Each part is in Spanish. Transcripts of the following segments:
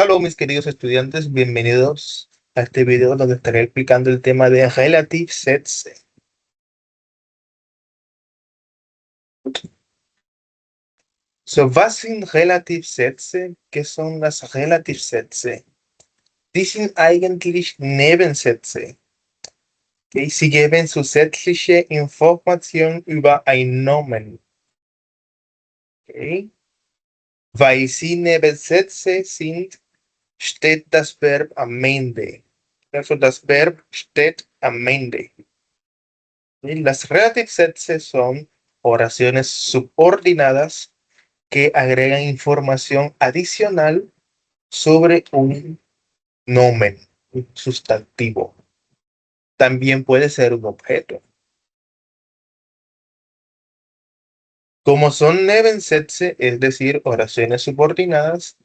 Hola mis queridos estudiantes, bienvenidos a este video donde estaré explicando el tema de Relative Sätze. So, was sind Relative Sätze? ¿Qué son las Relative Sätze? Die sind eigentlich Nebensätze. Okay, sie geben zusätzliche Information über ein Nomen. Okay. Weil sie Nebensätze sind, steht das Verb am Ende. Also das Verb steht am Ende. Y las relative Sätze son oraciones subordinadas que agregan información adicional sobre un nomen, un sustantivo. También puede ser un objeto. Como son Nebensätze, es decir, oraciones subordinadas,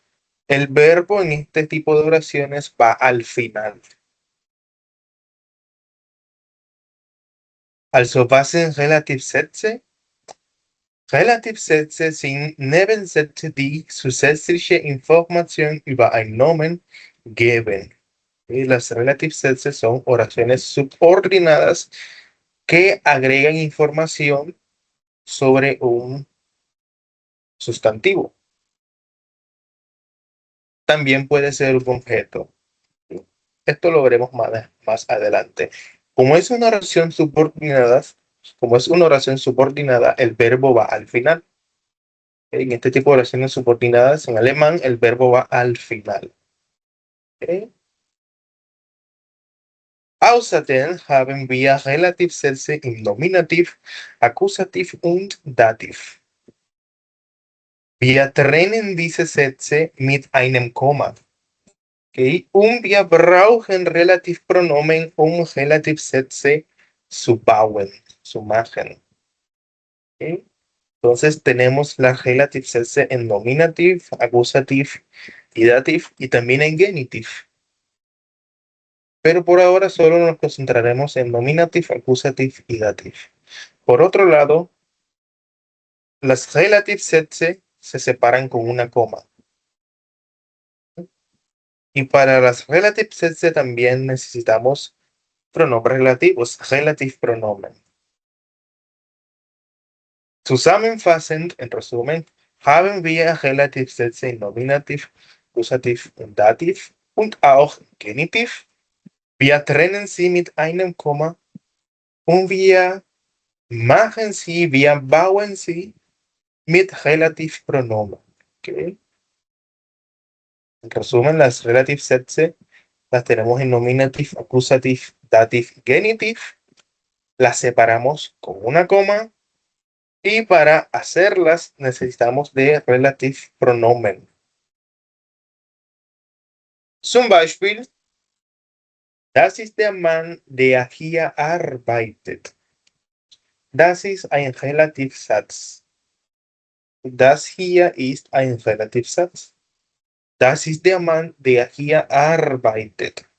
el verbo en este tipo de oraciones va al final. Also was sind Relativsätze? Relativsätze sind Nebensätze, die zusätzliche Informationen über ein Nomen geben. Y las Relativsätze son oraciones subordinadas que agregan información sobre un sustantivo. También puede ser un objeto. Esto lo veremos más adelante. Como es una oración subordinada, el verbo va al final. En este tipo de oraciones subordinadas en alemán, el verbo va al final. ¿Okay? Außerdem haben wir Relativsätze im Nominativ, Akkusativ und Dativ. Wir trennen diese Sätze mit einem Komma. Okay? Und wir brauchen Relativpronomen, um Relativsätze zu bauen, zu machen. Okay? Entonces tenemos las Relativsätze en Nominativ, Akkusativ y Dativ y también en Genitiv. Pero por ahora solo nos concentraremos en Nominativ, Akkusativ y Dativ. Por otro lado, las Relativsätze se separan con una coma. Y para las Relativsätze también necesitamos pronombres relativos, Relativpronomen. Zusammenfassend, en resumen, haben wir Relativsätze in Nominativ, Akkusativ und Dativ und auch Genitiv. Wir trennen sie mit einem Komma und wir bauen sie mit Relativpronomen. Okay. En resumen, las Relativsätze las tenemos en Nominativ, Akkusativ, Dativ, Genitiv. Las separamos con una coma y para hacerlas necesitamos de Relativpronomen. Zum Beispiel, das ist der Mann, der hier arbeitet. Das ist ein Relativsatz. Das hier ist ein Relativsatz. Das ist der Mann, der hier arbeitet.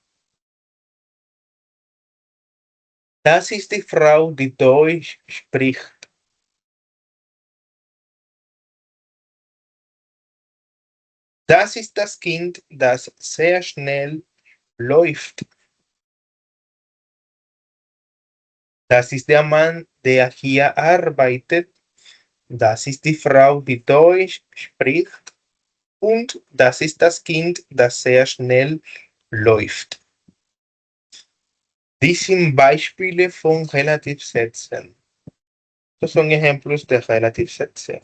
Das ist die Frau, die Deutsch spricht. Das ist das Kind, das sehr schnell läuft. Das ist der Mann, der hier arbeitet. Das ist die Frau, die Deutsch spricht. Und das ist das Kind, das sehr schnell läuft. Dies sind Beispiele von Relativsätzen. Estos son ejemplos de Relativsätze.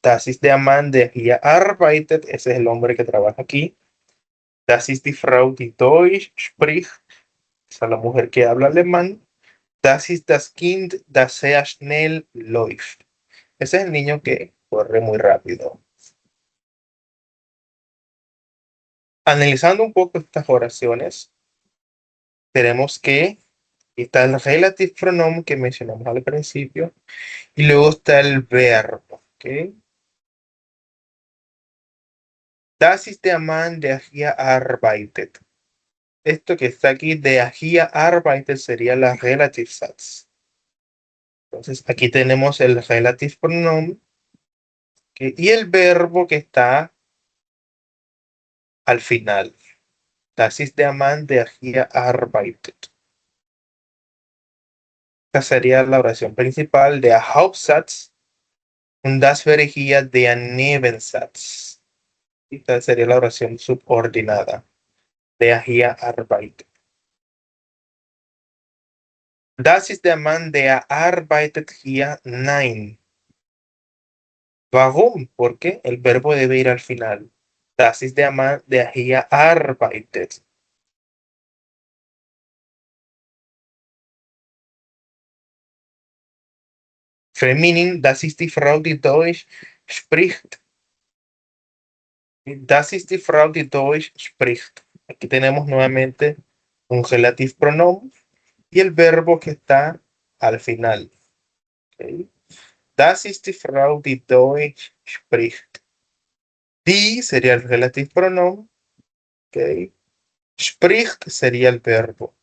Das ist der Mann, der hier arbeitet. Ese es el hombre que trabaja aquí. Das ist die Frau, die Deutsch spricht. Esa es la mujer que habla alemán. Das ist das Kind, das sehr schnell läuft. Ese es el niño que corre muy rápido. Analizando un poco estas oraciones, tenemos que está el relative pronomen que mencionamos al principio y luego está el verbo. ¿Okay? Das ist der Mann, der hier arbeitet. Esto que está aquí, der hier arbeitet, sería la relative Satz. Entonces aquí tenemos el relative pronomen y el verbo que está al final. Das ist der Mann, der hier arbeitet. Esta sería la oración principal, der Hauptsatz. Und das wäre hier der Nebensatz. Esta sería la oración subordinada. Der hier arbeitet. Das ist der Mann, der arbeitet hier. Nein. Warum? Porque el verbo debe ir al final. Das ist der Mann, der hier arbeitet. Feminin, das ist die Frau, die Deutsch spricht. Das ist die Frau, die Deutsch spricht. Aquí tenemos nuevamente un relativpronomen y el verbo que está al final. Okay. Das ist die Frau, die Deutsch spricht. Die sería el relativpronomen. Okay. Spricht sería el verbo.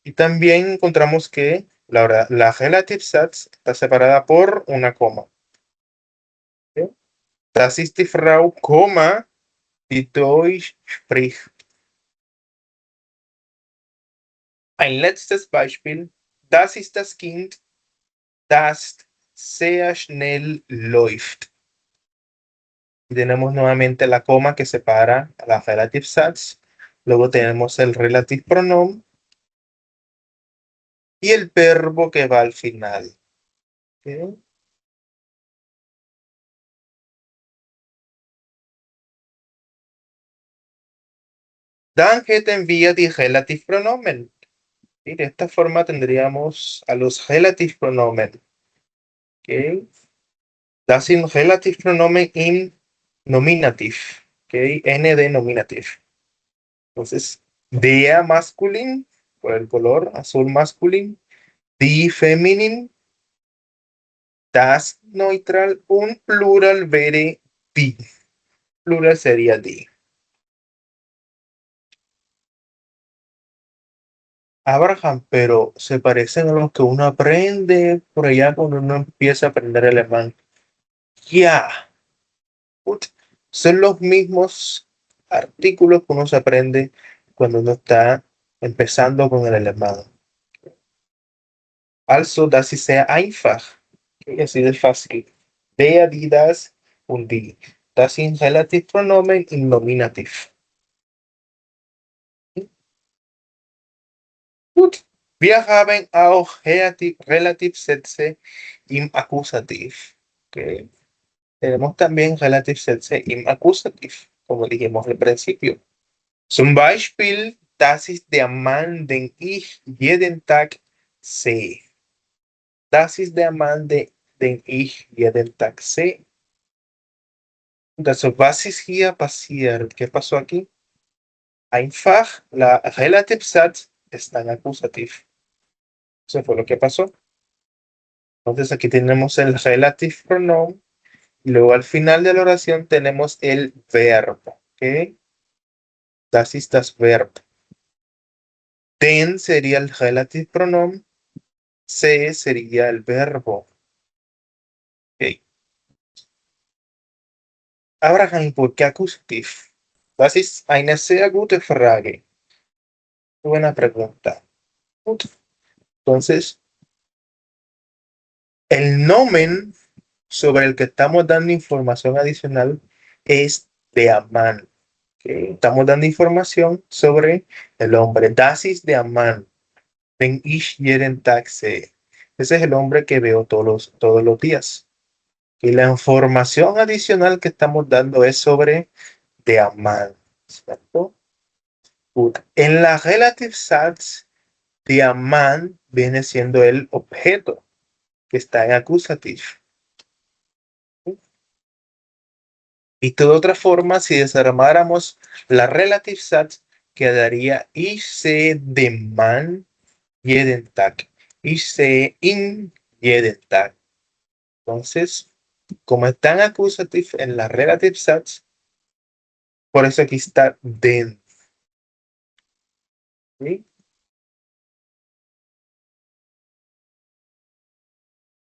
Y también encontramos que la relative Satz está separada por una coma. Okay. Das ist die Frau, die Deutsch spricht. Ein letztes Beispiel. Das ist das Kind, das sehr schnell läuft. Y tenemos nuevamente la coma que separa a la relative Satz. Luego tenemos el relative pronoun y el verbo que va al final. Okay. Dann hätten wir die Relativpronomen. Y de esta forma tendríamos a los Relativpronomen. Okay. Das sind Relativpronomen im Nominativ. Okay. N de Nominativ. Entonces, der masculin, por el color azul masculin, die feminin, das neutral, un plural wäre die. Plural sería die. Abraham, pero se parecen a los que uno aprende por allá cuando uno empieza a aprender alemán. Ya. Son los mismos artículos que uno se aprende cuando uno está empezando con el alemán. Also, das ist sehr einfach. Es ist fácil. Der, die, das und die. Das sind Relativpronomen im Nominativ. Gut. Wir haben auch Relativsätze im Akkusativ. Okay. Tenemos también Relativsätze im Akkusativ, como dijimos al principio. Zum Beispiel, das ist der Mann, den ich jeden Tag sehe. Das ist der Mann, den ich jeden Tag sehe. Entonces, was ist hier passiert? ¿Qué pasó aquí? Einfach, la Relativsatz está en acusativo. Eso fue lo que pasó. Entonces, aquí tenemos el relative pronoun. Y luego al final de la oración tenemos el verbo. ¿Ok? Das ist das Verb. Den sería el relative pronoun. Se sería el verbo. Okay. Abraham, ¿por qué acusativo? Das ist eine sehr gute Frage. Buena pregunta. Entonces, el nomen sobre el que estamos dando información adicional es de Amán. Okay. Estamos dando información sobre el hombre. Das ist der Mann, den ich jeden Tag sehe. Ese es el hombre que veo todos los días. Y la información adicional que estamos dando es sobre de Amán. ¿Cierto? En la relative Satz, de Amán viene siendo el objeto que está en acusativo. Y de otra forma, si desarmáramos la relative Satz, quedaría ich sehe den Mann jeden Tag. Ich sehe ihn jeden Tag. Entonces, como está en acusativo en la relative Satz, por eso aquí está den. ¿Sí?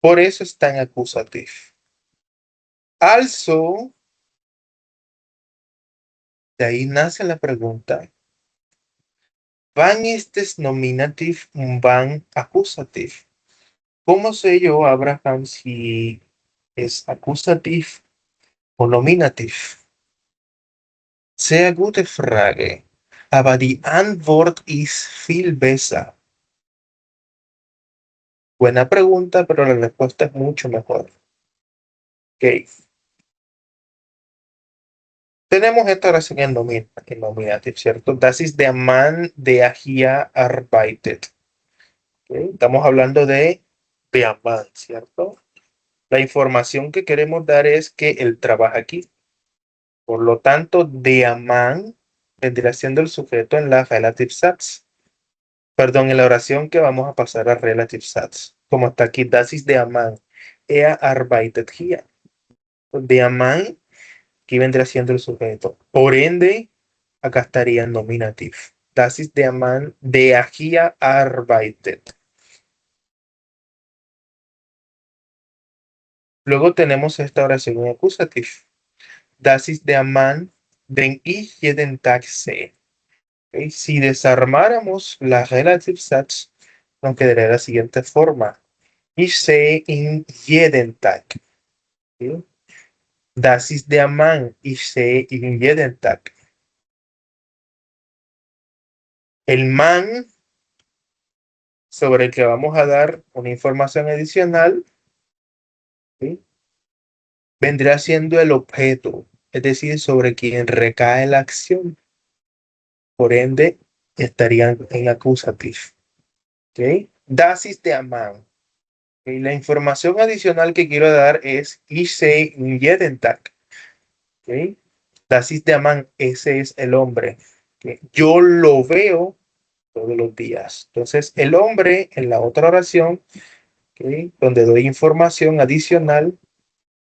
Por eso está en acusativo. Also, De ahí nace la pregunta, ¿wann ist es Nominativ und wann Akkusativ? ¿Cómo sé yo, Abraham, si es Akkusativ o Nominativ? Sehr gute Frage. Aber die Antwort ist viel besser. Buena pregunta, pero la respuesta es mucho mejor. Ok. Tenemos esta oración en nominativ, ¿cierto? Das ist der Mann, der hier arbeitet. Ok. Estamos hablando de der Mann, ¿cierto? La información que queremos dar es que él trabaja aquí. Por lo tanto, der Mann vendría siendo el sujeto en la relative Satz. Perdón, en la oración que vamos a pasar a relative Satz. Como está aquí, das ist der Mann. Er arbeitet hier. Der Mann, aquí vendría siendo el sujeto. Por ende, acá estaría en nominativ. Das ist der Mann, der hier arbeitet. Luego tenemos esta oración en acusativ. Das ist der Mann, den ich jeden Tag sehe. ¿Okay? Si desarmáramos la relative Satz, nos quedaría de la siguiente forma. Ich sehe ihn jeden Tag. ¿Okay? Das ist der Mann, ich sehe ihn jeden Tag. El man sobre el que vamos a dar una información adicional, ¿sí? Vendrá siendo el objeto, es decir, sobre quien recae la acción. Por ende, estarían en acusativo. ¿Okay? Das ist der Mann. ¿Okay? La información adicional que quiero dar es ich sehe ihn jeden Tag. ¿Okay? Das ist der Mann, ese es el hombre. ¿Okay? Yo lo veo todos los días. Entonces, el hombre en la otra oración, ¿okay? Donde doy información adicional,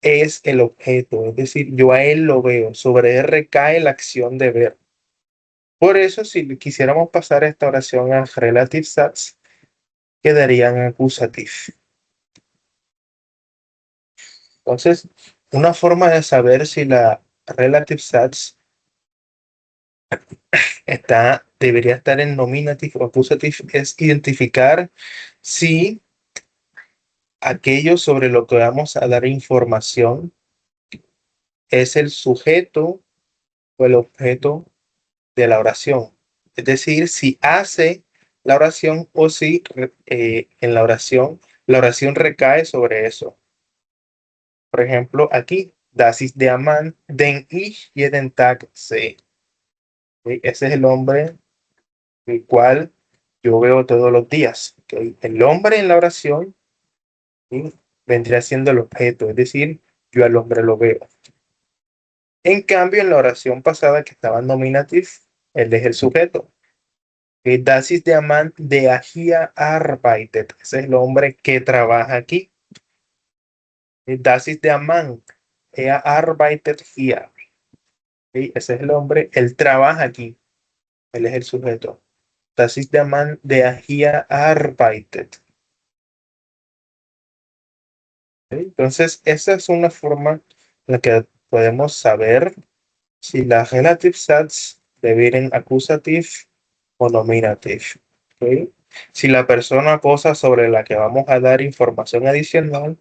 es el objeto, es decir, yo a él lo veo, sobre él recae la acción de ver. Por eso, si quisiéramos pasar esta oración a relative Satz, quedarían acusative. Entonces, una forma de saber si la relative Satz debería estar en nominative o accusative es identificar si aquello sobre lo que vamos a dar información es el sujeto o el objeto de la oración. Es decir, si hace la oración o si en la oración recae sobre eso. Por ejemplo, aquí, das ist der Mann, den ich jeden Tag sehe. ¿Okay? Ese es el hombre el cual yo veo todos los días. ¿Okay? El hombre en la oración, ¿sí? Vendría siendo el objeto, es decir, yo al hombre lo veo. En cambio, en la oración pasada que estaba en nominativ, él es el sujeto. Das ist der Mann, der hier arbeitet. Ese es el hombre que trabaja aquí. Das ist der Mann, er arbeitet hier. ¿Sí? Ese es el hombre, él trabaja aquí. Él es el sujeto. Das ist der Mann, der hier arbeitet. ¿Sí? Entonces, esa es una forma en la que podemos saber si la relative Satz debe ir en accusative o nominative. ¿Okay? Si la persona o cosa sobre la que vamos a dar información adicional,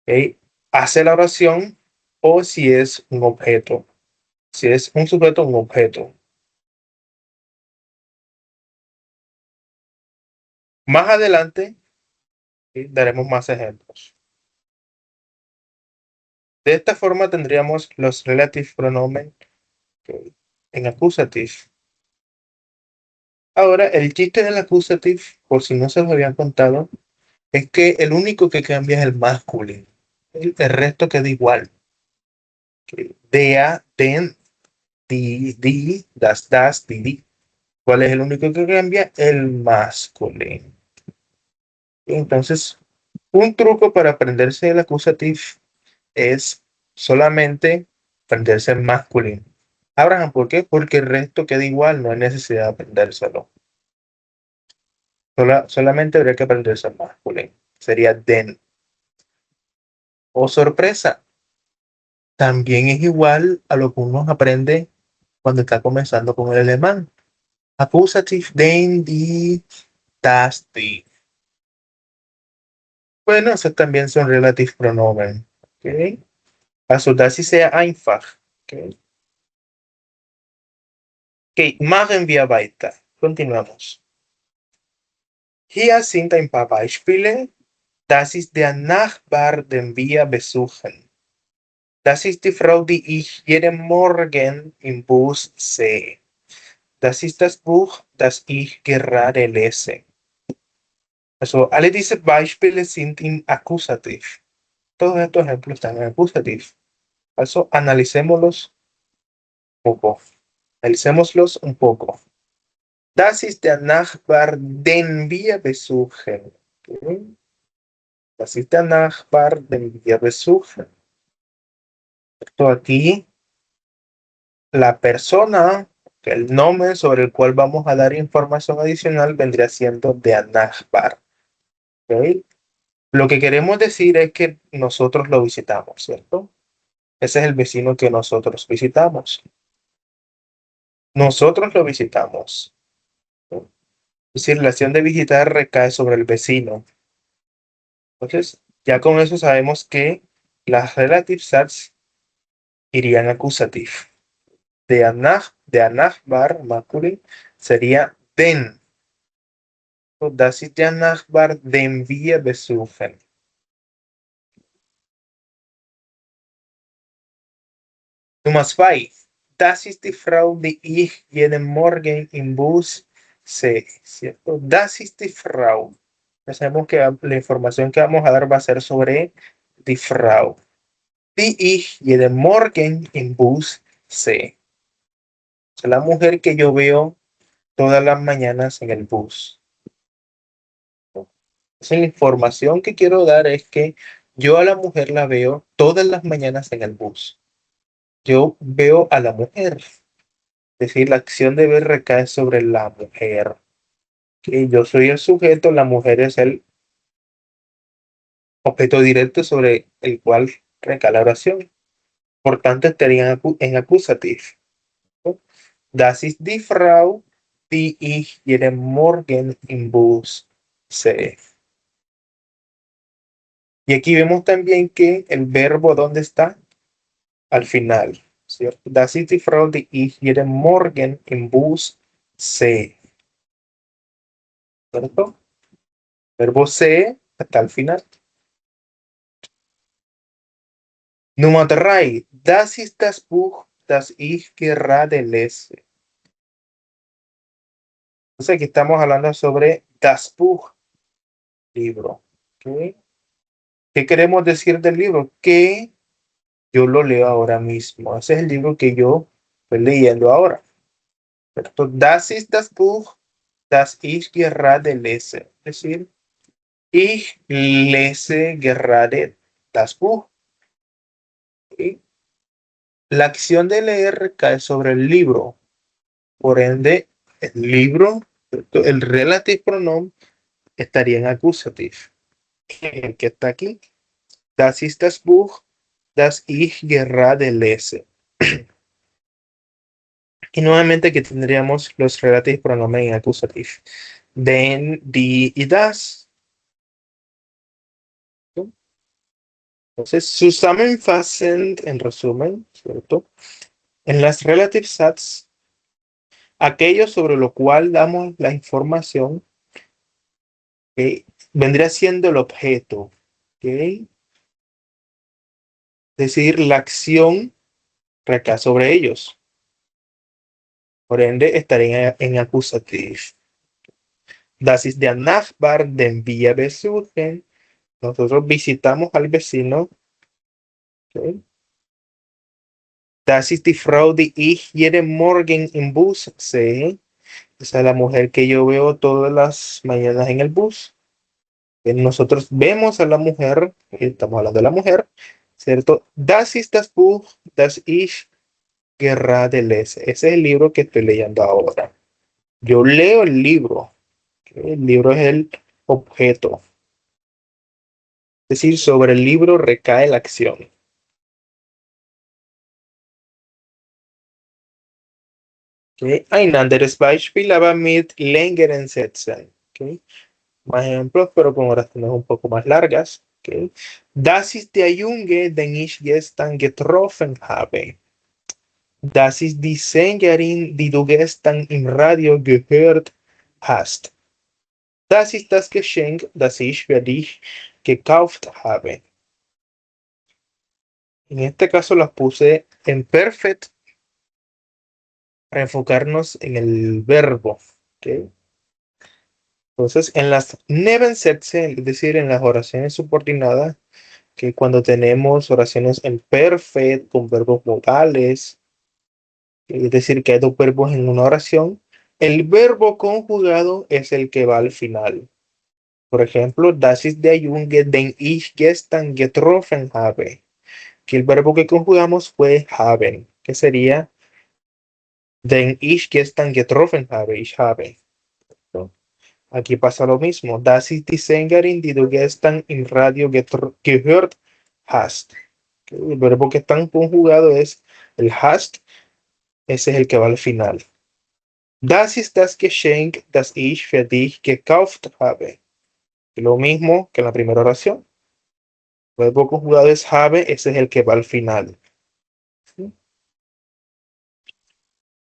¿okay? Hace la oración o si es un objeto. Si es un sujeto, un objeto. Más adelante, ¿okay? Daremos más ejemplos. De esta forma tendríamos los relative pronomen, ¿okay? En accusative. Ahora, el chiste del accusative, por si no se los habían contado, es que el único que cambia es el masculino. El resto queda igual. ¿Okay? Der, den, die, das, die. ¿Cuál es el único que cambia? El masculino. Entonces, un truco para aprenderse el acusativo es solamente aprenderse el masculino. Abraham, ¿por qué? Porque el resto queda igual, no hay necesidad de aprendérselo. Solamente habría que aprenderse el masculino. Sería den. Oh, sorpresa. También es igual a lo que uno aprende cuando está comenzando con el alemán. Accusative, den, die, das, die. Bueno, esos también son relative pronomen. ¿Ok? Also, das ist sehr einfach. ¿Ok? Okay, machen wir weiter. Continuamos. Hier sind ein paar Beispiele. Das ist der Nachbar, den wir besuchen. Das ist die Frau, die ich jeden Morgen im Bus sehe. Das ist das Buch, das ich gerade lese. Also alle diese Beispiele sind im Akkusativ. Todos estos ejemplos están en Akkusativ. Also analicémoslos un poco. Analicémoslos un poco. Das ist der Nachbar, den wir besuchen. Okay. Das ist der Nachbar, den wir besuchen. Esto aquí, la persona, el nombre sobre el cual vamos a dar información adicional vendría siendo der Nachbar. ¿Okay? Lo que queremos decir es que nosotros lo visitamos, ¿cierto? Ese es el vecino que nosotros visitamos. Nosotros lo visitamos. Es decir, la acción de visitar recae sobre el vecino. Entonces, ya con eso sabemos que las relative sats irían acusative. Der Nachbar masculin sería den. Das ist der Nachbar, den wir besuchen. Nummer 2. Das ist die Frau, die ich jeden Morgen im Bus sehe. ¿Cierto? Das ist die Frau. Ya sabemos que la información que vamos a dar va a ser sobre die Frau. Die ich jeden Morgen im Bus sehe. O sea, la mujer que yo veo todas las mañanas en el bus. Entonces, la información que quiero dar es que yo a la mujer la veo todas las mañanas en el bus. Yo veo a la mujer. Es decir, la acción de ver recae sobre la mujer. Que yo soy el sujeto, la mujer es el objeto directo sobre el cual recae la oración. Por tanto, estaría en acusativo. Das ist die Frau, die ich jeden Morgen im Bus sehe. Y aquí vemos también que el verbo, ¿dónde está? Al final, ¿cierto? Das ist die Frau, die ich jeden Morgen im Bus sehe. ¿Cierto? Verbo sehe hasta el final. Nummer 3. Das ist das Buch, das ich gerade lese. Entonces aquí estamos hablando sobre das Buch, libro. ¿Okay? ¿Qué queremos decir del libro? Que yo lo leo ahora mismo. Ese es el libro que yo estoy leyendo ahora. ¿Cierto? Das ist das Buch, das ich gerade lese. Es decir, ich lese gerade das Buch. ¿Okay? La acción de leer cae sobre el libro. Por ende, el libro, ¿cierto? El relative pronoun estaría en accusative. El que está aquí. Das ist das Buch, das ich gerade lese. Y nuevamente aquí tendríamos los relative pronomen en accusative. Den, die y das. Entonces, zusammenfassend, en resumen, ¿cierto? En las relative sats, aquello sobre lo cual damos la información que vendría siendo el objeto. ¿Okay? Es decir, la acción recae sobre ellos. Por ende, estaría en accusative. Das ist der Nachbar, den wir besuchen. Nosotros visitamos al vecino. ¿Okay? Das ist die Frau, die ich jeden Morgen im Bus sehe. Esa es la mujer que yo veo todas las mañanas en el bus. Nosotros vemos a la mujer, estamos hablando de la mujer, ¿cierto? Das ist das Buch, das ich gerade lese. Ese es el libro que estoy leyendo ahora. Yo leo el libro. ¿Okay? El libro es el objeto. Es decir, sobre el libro recae la acción. Okay. Ein anderes Beispiel, aber mit längeren Sätzen. Okay. Más ejemplos, pero con oraciones un poco más largas. Okay. Das ist der Junge, den ich gestern getroffen habe. Das ist die Sängerin, die du gestern im Radio gehört hast. Das ist das Geschenk, das ich für dich gekauft habe. En este caso las puse en perfect para enfocarnos en el verbo. ¿Okay? Entonces, en las Nebensätze, es decir, en las oraciones subordinadas, que cuando tenemos oraciones en perfect con verbos modales, es decir, que hay dos verbos en una oración, el verbo conjugado es el que va al final. Por ejemplo, das ist der Junge, den ich gestern getroffen habe. Que el verbo que conjugamos fue haben, que sería den ich gestern getroffen habe, ich habe. ¿No? Aquí pasa lo mismo. Das ist die Sängerin, die du gestern im Radio gehört hast. El verbo que están conjugado es el hast, ese es el que va al final. Das ist das Geschenk, das ich für dich gekauft habe. Lo mismo que en la primera oración. El verbo conjugado es habe, ese es el que va al final.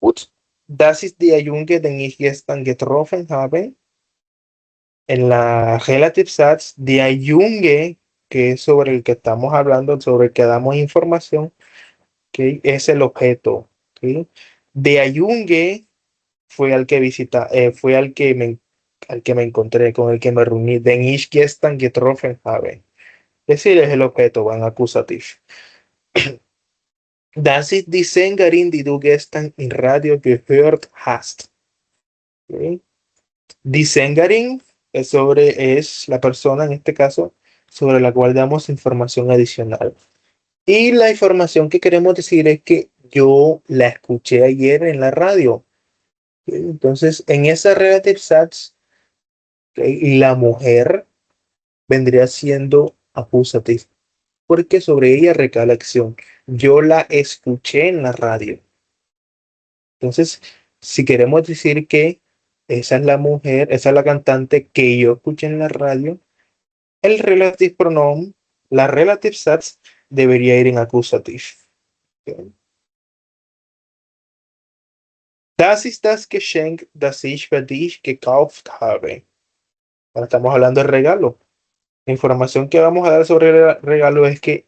Gut. Das ist der Junge, den ich gestern getroffen habe. En la Relative Sats, der Junge, que es sobre el que estamos hablando, sobre el que damos información, ¿okay? Es el objeto. ¿Okay? Der Junge fue al que fue al que me encontré, con el que me reuní. Den ich gestern getroffen habe. Es decir, es el objeto, van acusativo. Das ist die Sängerin, die du gestern im Radio gehört hast. ¿Okay? Die Sängerin es la persona, en este caso, sobre la cual damos información adicional. Y la información que queremos decir es que yo la escuché ayer en la radio. Entonces, en esa relative sats, la mujer vendría siendo accusative, porque sobre ella recae la acción. Yo la escuché en la radio. Entonces, si queremos decir que esa es la mujer, esa es la cantante que yo escuché en la radio, el relative pronoun, la relative sats, debería ir en accusative. Okay. Das ist das Geschenk, das ich für dich gekauft habe. Ahora estamos hablando de regalo. La información que vamos a dar sobre el regalo es que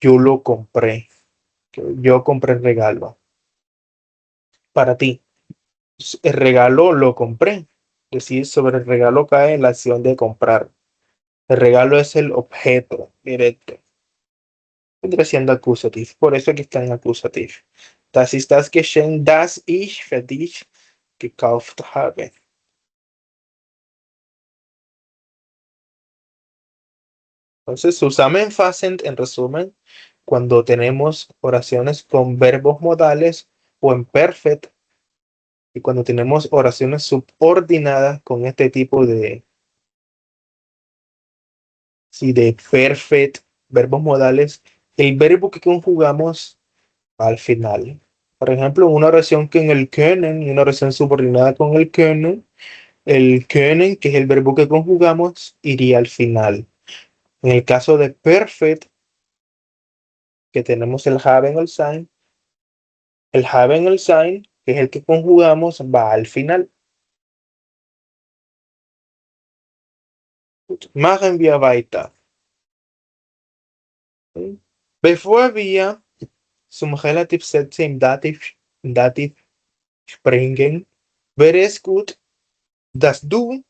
yo lo compré. Yo compré el regalo. Para ti, el regalo lo compré. Es decir, sobre el regalo cae la acción de comprar. El regalo es el objeto directo. Vendría siendo accusative. Por eso aquí está en accusative. Das ist das Geschenk, das ich für dich gekauft habe. Entonces, zusammenfassend, en resumen, cuando tenemos oraciones con verbos modales o en perfect, y cuando tenemos oraciones subordinadas con este tipo de perfect, verbos modales, el verbo que conjugamos al final. Por ejemplo, una oración que en el können, una oración subordinada con el können, que es el verbo que conjugamos, iría al final. En el caso de perfect, que tenemos el have en el sign, que es el que conjugamos, va al final. Machen wir weiter. Bevor wir zum Relativsätze im Dativ springen, wäre es gut, dass du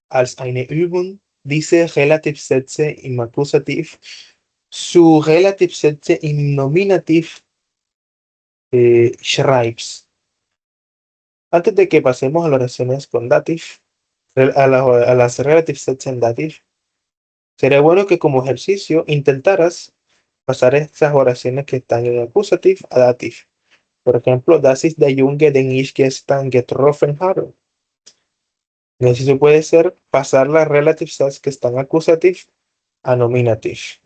als eine Übung diese Relativsätze im Akkusativ zu Relativsätze im Nominativ schreibst. Antes de que pasemos a las oraciones con dativ, a las Relativsätze en dativ, sería bueno que como ejercicio intentaras pasar estas oraciones que están en accusative a dativ. Por ejemplo, das ist der Junge, den ich gestern getroffen habe. El ejercicio puede ser pasar las relative sats que están accusative a nominative.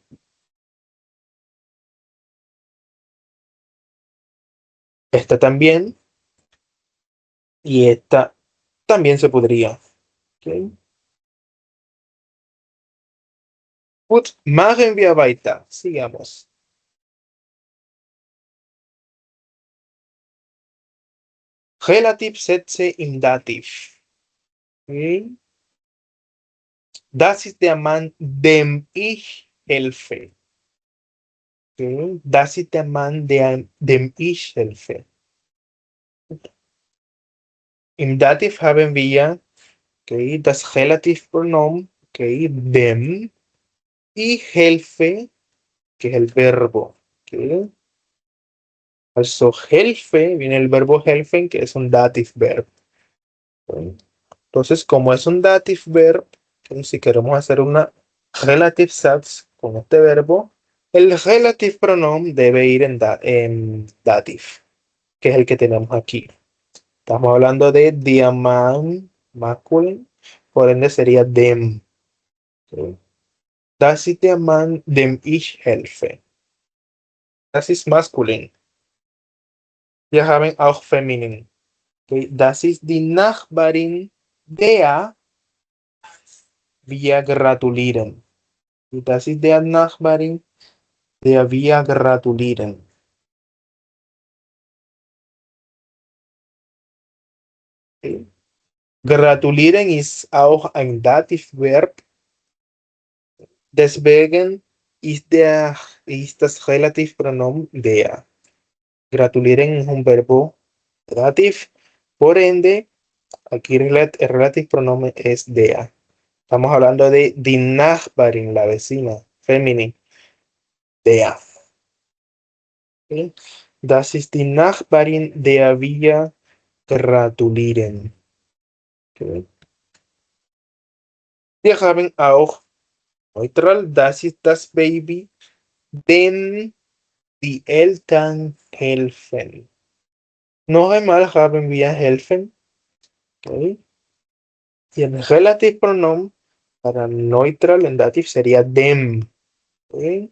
Esta también Y esta también se podría. Okay. Gut, machen wir weiter. Sigamos. Relativsätze im Dativ. Okay. Das ist der Mann, dem ich helfe. Okay. Das ist der Mann, dem ich helfe. Im Dativ haben wir okay, das Relativpronomen okay, dem y helfe, que es el verbo. Okay. Also helfe, viene el verbo helfen, que es un dative verb. Okay. Entonces, como es un dative verb, okay, si queremos hacer una relative sats con este verbo, el relative pronoun debe ir en dative, que es el que tenemos aquí. Estamos hablando de der Mann masculino, por ende sería dem. Okay. Das ist der Mann, dem ich helfe. Das ist maskulin. Wir haben auch feminin. Okay. Das ist die Nachbarin, der wir gratulieren. Das ist der Nachbarin, der wir gratulieren. Okay. Gratulieren ist auch ein Dativverb. Deswegen ist das Relativpronomen der. Gratulieren es un verbo dativ. Por ende, aquí el relative pronomen es der. Estamos hablando de die Nachbarin, la vecina, femenino. Der. Okay. Das ist die Nachbarin, der wir gratulieren. Okay. Wir haben auch neutral, das ist das Baby, dem die Eltern helfen. Noch einmal haben wir helfen. Okay. Y el relative pronoun para neutral en dative sería dem. Okay.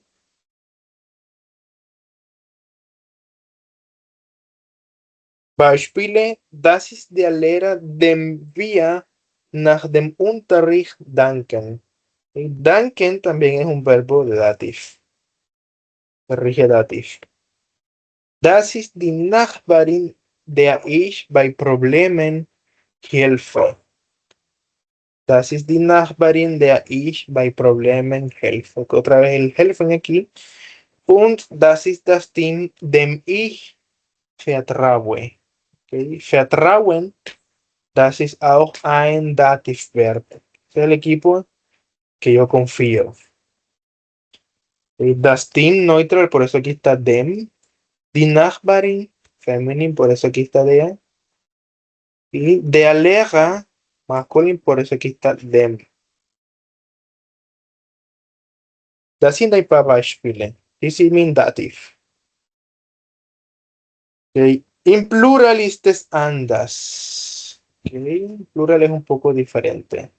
Beispiele, das ist der Lehrer, dem wir nach dem Unterricht danken. Okay. Danken también es un verbo de dative. Rige dative. Das ist die Nachbarin, der ich bei Problemen helfe. Das ist die Nachbarin, der ich bei Problemen helfe. Otra vez el helfen aquí. Und das ist das Team, dem ich vertraue. Okay. Vertrauen, das ist auch ein Dativverb. Es el equipo que yo confío. Okay. Das Team neutral, por eso aquí está dem. Die Nachbarin, femenino, por eso aquí está der. Y der Lehrer, masculino, por eso aquí está dem. Das sind ein paar Beispiele. Die sind im Dativ. Okay. En plural ist es anders. Okay. En plural es un poco diferente.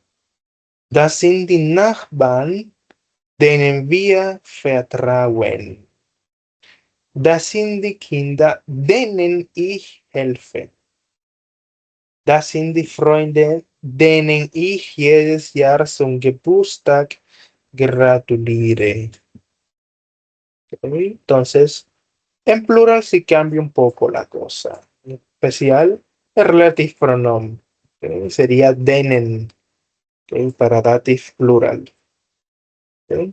Das sind die Nachbarn, denen wir vertrauen. Das sind die Kinder, denen ich helfe. Das sind die Freunde, denen ich jedes Jahr zum Geburtstag gratuliere. Okay. Entonces, en plural sí cambia un poco la cosa. En especial el relative pronoun. Okay. Sería denen. Okay. Para dative plural. Okay.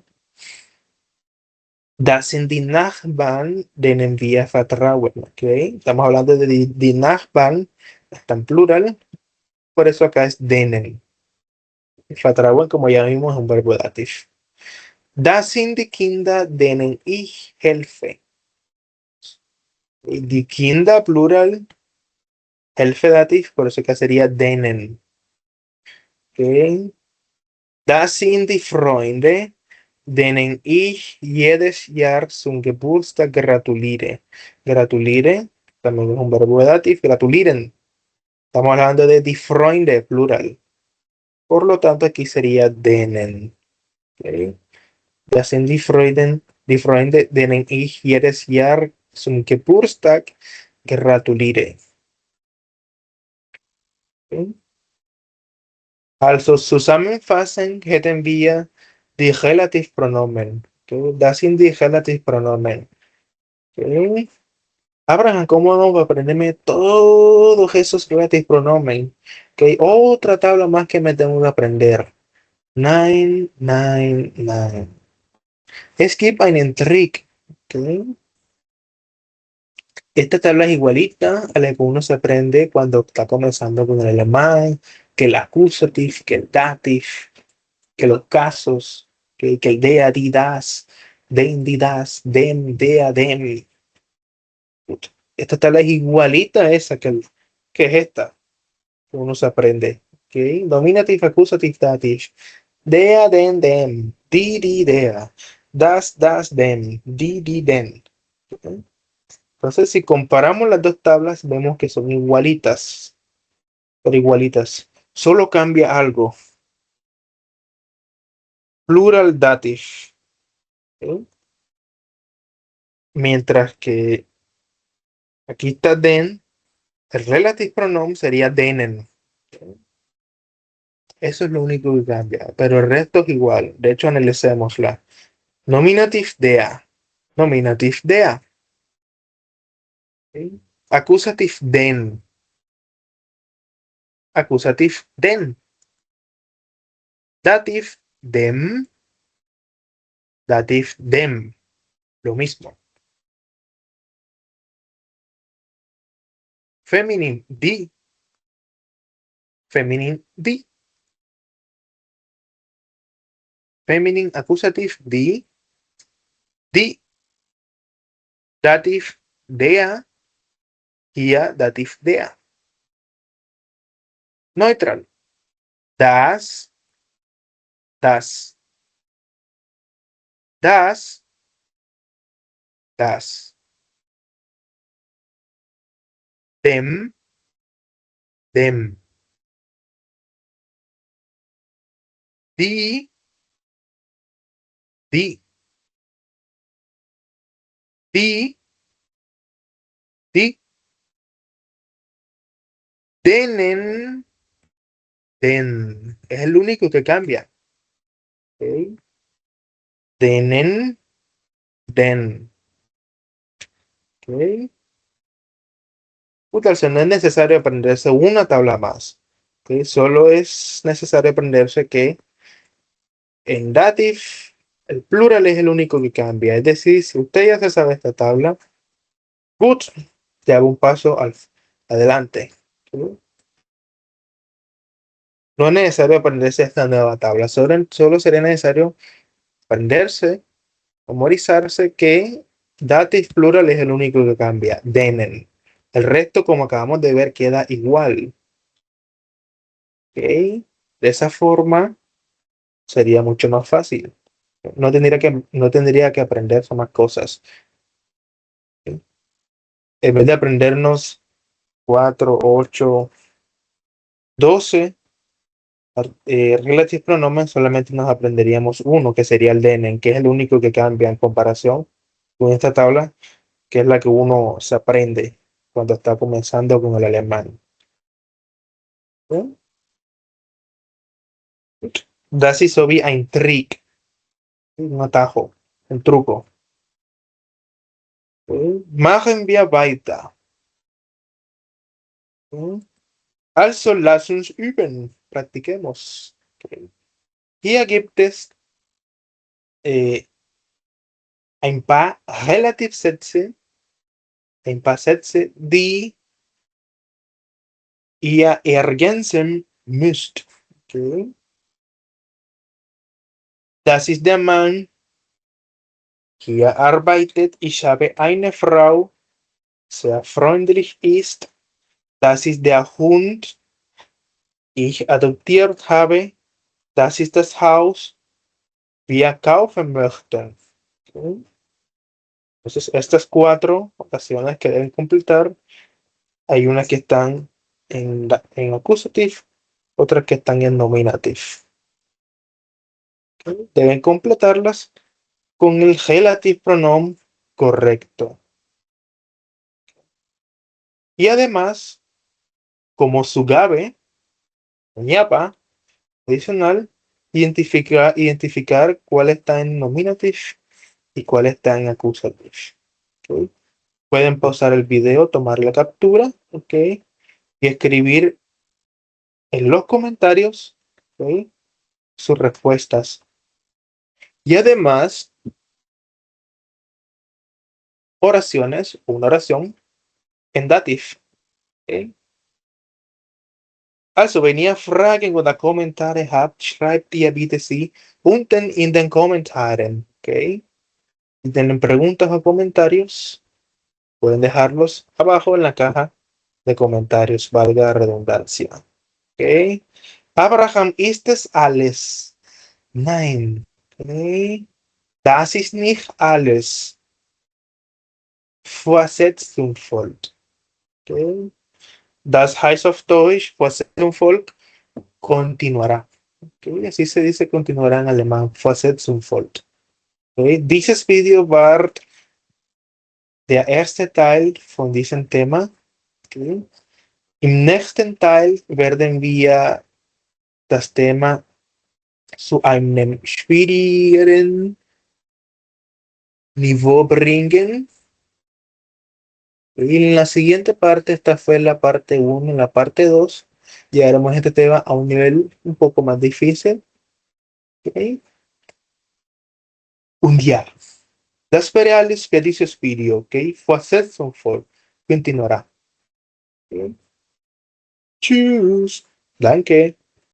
Das sind die Nachbarn, denen wir vertrauen. Okay. Estamos hablando de die Nachbarn. Está en plural. Por eso acá es denen. Vertrauen, como ya vimos, es un verbo dative. Das sind die Kinder, denen ich helfe. Die Kinder, plural, helfe dative, por eso que sería denen. Okay. Das sind die Freunde, denen ich jedes Jahr zum Geburtstag gratuliere. Gratuliere, también es un verbo dative, gratulieren. Estamos hablando de die Freunde, plural. Por lo tanto, aquí sería denen. Okay. Das sind die Freunde, denen ich jedes Jahr zum Geburtstag gratuliere. Okay. Also zusammenfassend hätten wir die Relativpronomen. Okay. Das sind die Relativpronomen. Okay. Abraham, ¿cómo vamos a aprenderme todos esos Relativpronomen? Okay. Otra tabla más que me tengo que aprender. Nein, nein, nein. Es gibt einen Trick. Okay. Esta tabla es igualita a la que uno se aprende cuando está comenzando con el alemán, que el accusative, que el dative, que los casos, que el der, die, das, den, die, das, dem, der, dem. Esta tabla es igualita a esa que es esta, que uno se aprende. Okay. Nominative, accusative, dative. Der, den, dem. Die, die, der. Das, dem. Die, den. Okay. Entonces, si comparamos las dos tablas, vemos que son igualitas, pero igualitas. Solo cambia algo. Plural dative. ¿Okay? Mientras que aquí está den, el relative pronoun sería denen. ¿Okay? Eso es lo único que cambia, pero el resto es igual. De hecho, analicémosla. Nominative der. Nominative der. ¿Okay? Accusative den. Accusative den. Dative dem. Dative dem. Lo mismo. Feminine die. Feminine die. Feminine accusative die. Die. Dative der. Hier dative der. Neutral. Das. Das. Das. Das. Dem. Dem. Die. Die. Die. Die. Denen. Den. Es el único que cambia. ¿Okay? Denen. Den. ¿Okay? Puta, no es necesario aprenderse una tabla más. ¿Okay? Solo es necesario aprenderse que en dative el plural es el único que cambia. Es decir, si usted ya se sabe esta tabla, good, ya hago un paso adelante. ¿Okay? No es necesario aprenderse esta nueva tabla. Solo sería necesario aprenderse, memorizarse que dative plural es el único que cambia. Denen. El resto, como acabamos de ver, queda igual. ¿Okay? De esa forma sería mucho más fácil. No tendría que aprenderse más cosas. ¿Okay? En vez de aprendernos 4, 8, 12 relative pronomen, solamente nos aprenderíamos uno, que sería el denen, que es el único que cambia en comparación con esta tabla, que es la que uno se aprende cuando está comenzando con el alemán. ¿Okay? Das ist so wie ein Trick, un atajo, un truco. ¿Okay? Machen wir weiter. ¿Okay? Also, lass uns üben. Practiquemos. Okay. Hier gibt es ein paar Relativsätze, ein paar Sätze, die ihr ergänzen müsst. Okay. Das ist der Mann. Hier arbeitet. Ich habe eine Frau, sehr freundlich ist. Das ist der Hund, ich adoptiert habe. Das ist das Haus, wir kaufen möchten. Okay. Entonces, estas 4 oraciones que deben completar, hay unas que están en accusative, otras que están en nominative. Okay. Deben completarlas con el relative pronoun correcto. Y además, como Sugabe, ñapa. Adicional, identificar cuál está en nominative y cuál está en accusative. ¿Ok? Pueden pausar el video, tomar la captura, ¿ok? Y escribir en los comentarios, ¿ok? Sus respuestas. Y además, oraciones, una oración en dative. ¿Ok? Also, wenn ihr Fragen oder Kommentare habt, schreibt ihr bitte sie unten in den Kommentaren. ¿Ok? Si tienen preguntas o comentarios, pueden dejarlos abajo en la caja de comentarios, valga la redundancia. ¿Ok? Abraham, ist es alles? Nein. ¿Ok? Das ist nicht alles. Fortsetzung folgt. ¿Ok? Das heißt auf Deutsch, Fortsetzung folgt, continuará. ¿Ok? Así se dice continuará en alemán, Fortsetzung folgt. ¿Ok? Dieses Video war der erste Teil von diesem Thema. ¿Ok? Im nächsten Teil werden wir das Thema zu einem schwierigeren Niveau bringen. Y en la siguiente parte, esta fue la parte uno, en la parte 2, llegaremos este tema a un nivel un poco más difícil. ¿Ok? Un día. Das wäre alles für dieses Video. ¿Ok? Fortsetzung folgt. Continuará. ¿Ok? Tschüss. Danke.